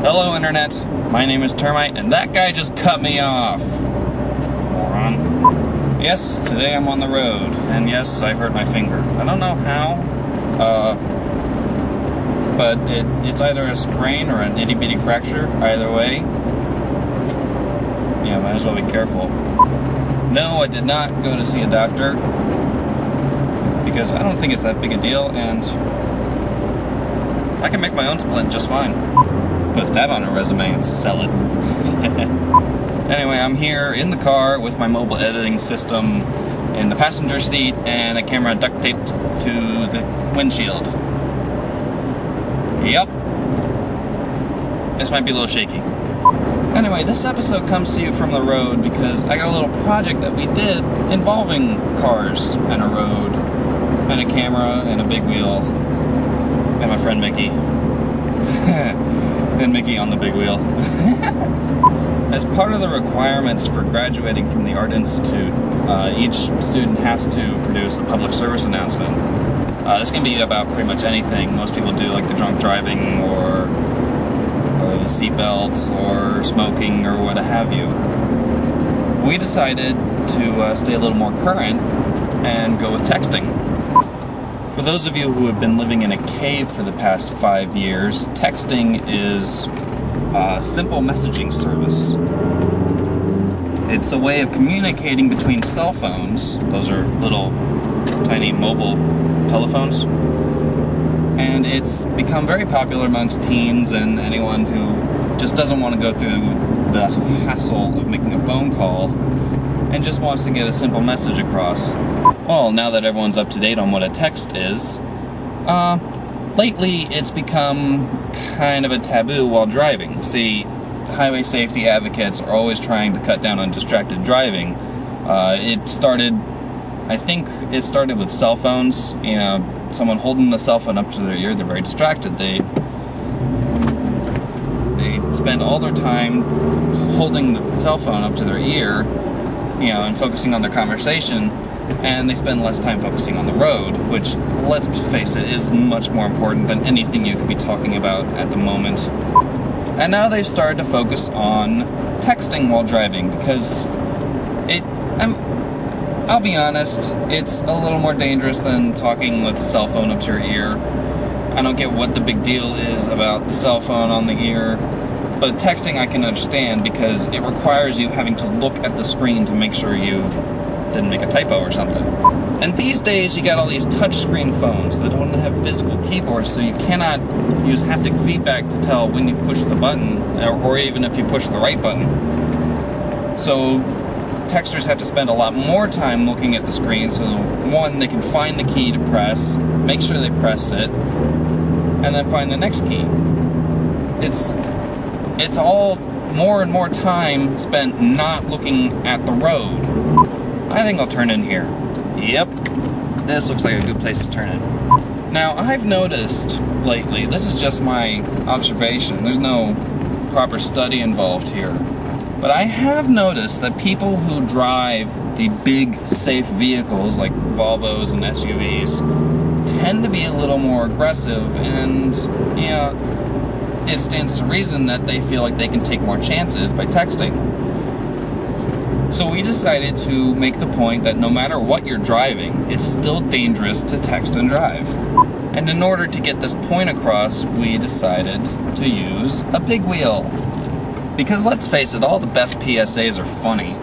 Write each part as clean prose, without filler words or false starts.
Hello, Internet. My name is Termite, and that guy just cut me off. Moron. Yes, today I'm on the road, and yes, I hurt my finger. I don't know how, but it's either a sprain or an itty-bitty fracture. Either way, yeah, might as well be careful. No, I did not go to see a doctor, because I don't think it's that big a deal, and I can make my own splint just fine. Put that on a resume and sell it. Anyway, I'm here in the car with my mobile editing system in the passenger seat and a camera duct taped to the windshield. Yep. This might be a little shaky. Anyway, this episode comes to you from the road because I got a little project that we did involving cars and a road and a camera and a big wheel and my friend Mickey. And Mickey on the big wheel. As part of the requirements for graduating from the Art Institute, each student has to produce a public service announcement. This can be about pretty much anything. Most people do like the drunk driving or the seatbelts or smoking or what have you. We decided to stay a little more current and go with texting. For those of you who have been living in a cave for the past 5 years, texting is a simple messaging service. It's a way of communicating between cell phones. Those are little tiny mobile telephones. And it's become very popular amongst teens and anyone who just doesn't want to go through the hassle of making a phone call and just wants to get a simple message across. Well, now that everyone's up to date on what a text is, lately it's become kind of a taboo while driving. See, highway safety advocates are always trying to cut down on distracted driving. I think it started with cell phones. You know, someone holding the cell phone up to their ear, they're very distracted. They spend all their time holding the cell phone up to their ear, you know, and focusing on their conversation, and they spend less time focusing on the road, which, let's face it, is much more important than anything you could be talking about at the moment. And now they've started to focus on texting while driving, because I'll be honest, it's a little more dangerous than talking with a cell phone up to your ear. I don't get what the big deal is about the cell phone on the ear, but texting I can understand because it requires you having to look at the screen to make sure you didn't make a typo or something. And these days you got all these touchscreen phones that don't have physical keyboards, so you cannot use haptic feedback to tell when you've pushed the button, or even if you push the right button. So texters have to spend a lot more time looking at the screen, so one, they can find the key to press, make sure they press it, and then find the next key. It's all more and more time spent not looking at the road. I think I'll turn in here. Yep, this looks like a good place to turn in. Now, I've noticed lately, this is just my observation, there's no proper study involved here, but I have noticed that people who drive the big, safe vehicles like Volvos and SUVs tend to be a little more aggressive, and, you know, it stands to reason that they feel like they can take more chances by texting. So we decided to make the point that no matter what you're driving, it's still dangerous to text and drive. And in order to get this point across, we decided to use a big wheel. Because let's face it, all the best PSAs are funny.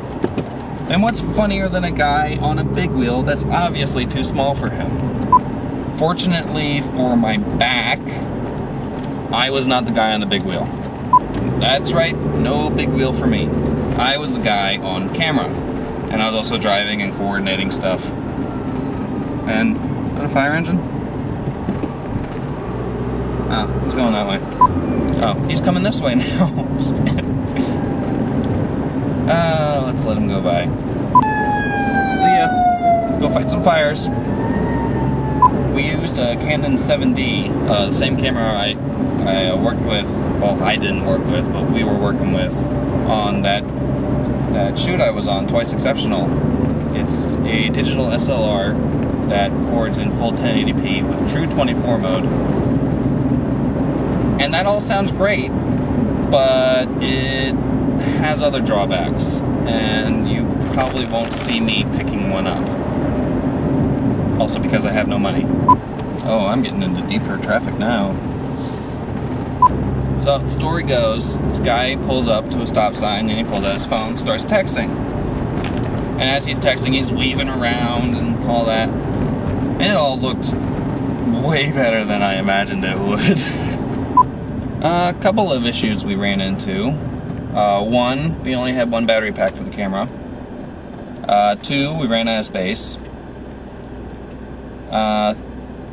And what's funnier than a guy on a big wheel that's obviously too small for him? Fortunately for my back, I was not the guy on the big wheel. That's right, no big wheel for me. I was the guy on camera, and I was also driving and coordinating stuff. And, is that a fire engine? Oh, he's going that way. Oh, he's coming this way now. Let's let him go by. See ya. Go fight some fires. We used a Canon 7D, the same camera I worked with, well, I didn't work with, but we were working with on that shoot I was on, Twice Exceptional. It's a digital SLR that records in full 1080p with true 24 mode. And that all sounds great, but it has other drawbacks, and you probably won't see me picking one up. Also because I have no money. Oh, I'm getting into deeper traffic now. So, the story goes, this guy pulls up to a stop sign and he pulls out his phone, starts texting. And as he's texting, he's weaving around and all that. And it all looked way better than I imagined it would. A couple of issues we ran into. One, we only had one battery pack for the camera. Two, we ran out of space.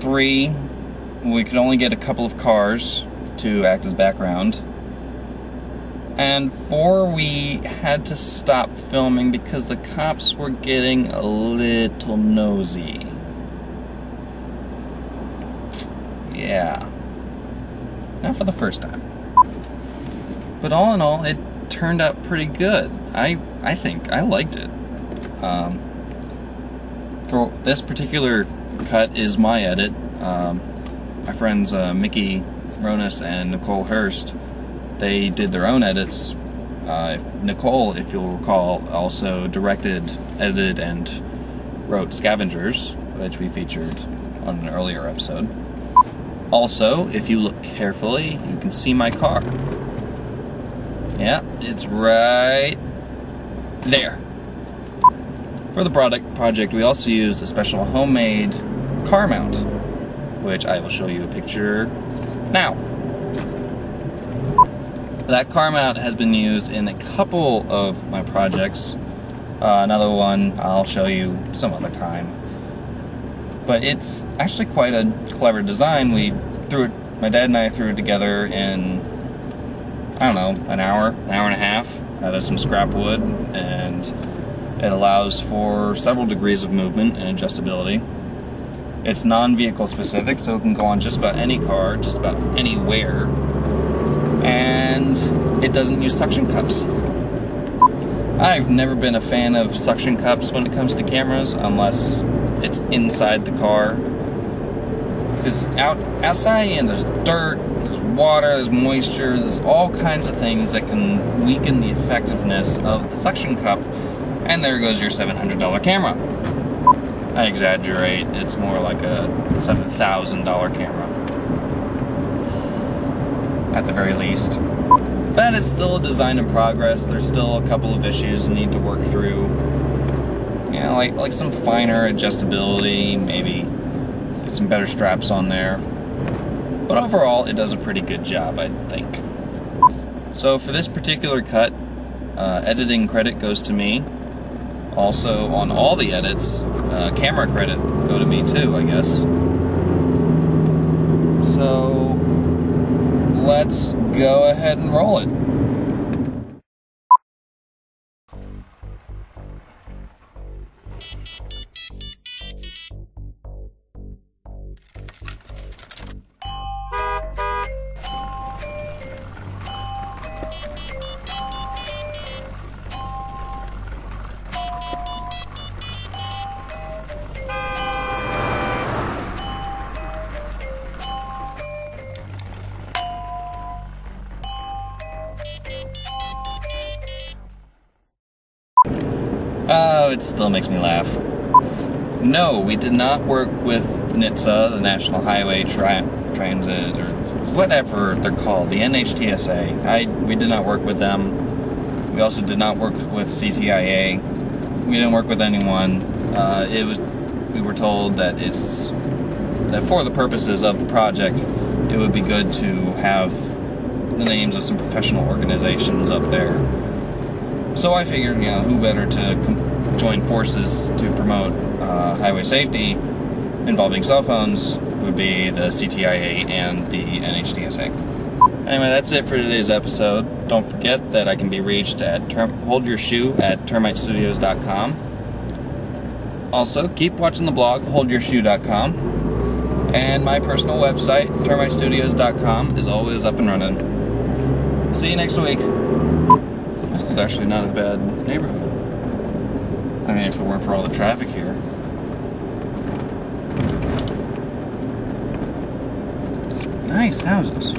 Three, we could only get a couple of cars to act as background. And four, we had to stop filming because the cops were getting a little nosy. Yeah. Not for the first time. But all in all, it turned out pretty good. I think I liked it. For this particular cut is my edit. My friends Mickey Ronas and Nicole Hurst, they did their own edits. Nicole, if you'll recall, also directed, edited, and wrote Scavengers, which we featured on an earlier episode. Also, if you look carefully, you can see my car. Yeah, it's right there. For the project, we also used a special homemade car mount, which I will show you a picture now. That car mount has been used in a couple of my projects. Another one I'll show you some other time. But it's actually quite a clever design. My dad and I threw it together in, I don't know, an hour and a half out of some scrap wood, and it allows for several degrees of movement and adjustability. It's non-vehicle specific, so it can go on just about any car, just about anywhere, and it doesn't use suction cups. I've never been a fan of suction cups when it comes to cameras, unless it's inside the car. Because outside, there's dirt, there's water, there's moisture, there's all kinds of things that can weaken the effectiveness of the suction cup, and there goes your $700 camera. I exaggerate, it's more like a $7,000 camera, at the very least. But it's still a design in progress. There's still a couple of issues you need to work through. You know, like some finer adjustability, maybe get some better straps on there. But overall, it does a pretty good job, I think. So for this particular cut, editing credit goes to me. Also, on all the edits, camera credit go to me too, I guess. So let's go ahead and roll it. Oh, it still makes me laugh. No, we did not work with NHTSA, the National Highway Transit, or whatever they're called, the NHTSA. We did not work with them. We also did not work with CTIA. We didn't work with anyone. We were told that for the purposes of the project, it would be good to have the names of some professional organizations up there. So I figured, who better to join forces to promote highway safety involving cell phones would be the CTIA and the NHTSA. Anyway, that's it for today's episode. Don't forget that I can be reached at holdyourshoe@termitestudios.com. Also, keep watching the blog, holdyourshoe.com. And my personal website, termitestudios.com, is always up and running. See you next week. This is actually not a bad neighborhood. I mean, if it weren't for all the traffic here. Nice houses.